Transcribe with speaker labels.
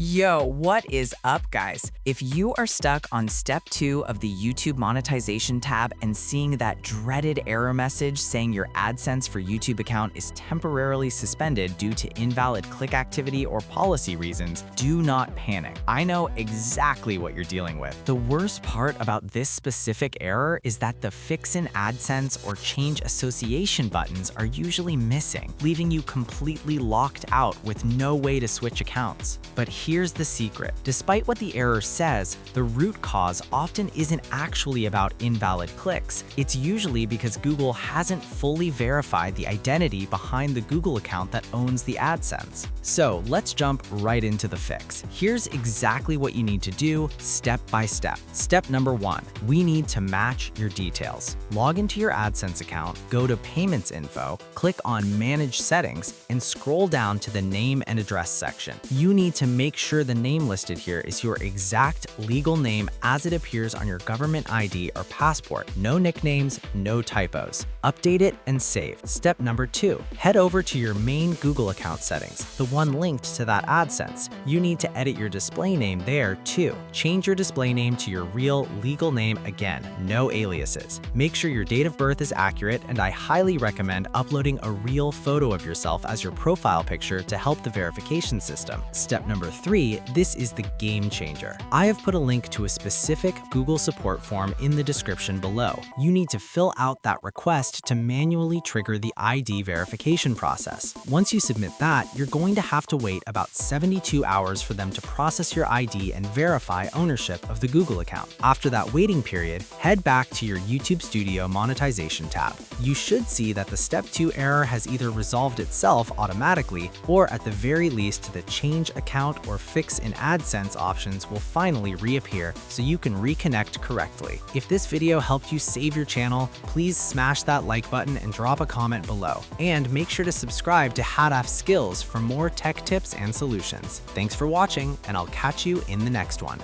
Speaker 1: Yo, what is up, guys? If you are stuck on step 2 of the YouTube monetization tab and seeing that dreaded error message saying your AdSense for YouTube account is temporarily suspended due to invalid click activity or policy reasons, do not panic. I know exactly what you're dealing with. The worst part about this specific error is that the Fix in AdSense or Change Association buttons are usually missing, leaving you completely locked out with no way to switch accounts. But here's the secret. Despite what the error says, the root cause often isn't actually about invalid clicks. It's usually because Google hasn't fully verified the identity behind the Google account that owns the AdSense. So let's jump right into the fix. Here's exactly what you need to do step by step. Step number 1, we need to match your details. Log into your AdSense account, go to Payments Info, click on Manage Settings, and scroll down to the Name and Address section. You need to make sure the name listed here is your exact legal name as it appears on your government ID or passport. No nicknames, no typos. Update it and save. Step number 2, head over to your main Google account settings, the one linked to that AdSense. You need to edit your display name there too. Change your display name to your real legal name again, no aliases. Make sure your date of birth is accurate, and I highly recommend uploading a real photo of yourself as your profile picture to help the verification system. Step number 3, this is the game changer. I have put a link to a specific Google support form in the description below. You need to fill out that request to manually trigger the ID verification process. Once you submit that, you're going to have to wait about 72 hours for them to process your ID and verify ownership of the Google account. After that waiting period, head back to your YouTube Studio monetization tab. You should see that the step 2 error has either resolved itself automatically, or at the very least the Change Account or Fix in AdSense options will finally reappear so you can reconnect correctly. If this video helped you save your channel, please smash that like button and drop a comment below. And make sure to subscribe to HADAF Skills for more tech tips and solutions. Thanks for watching, and I'll catch you in the next one.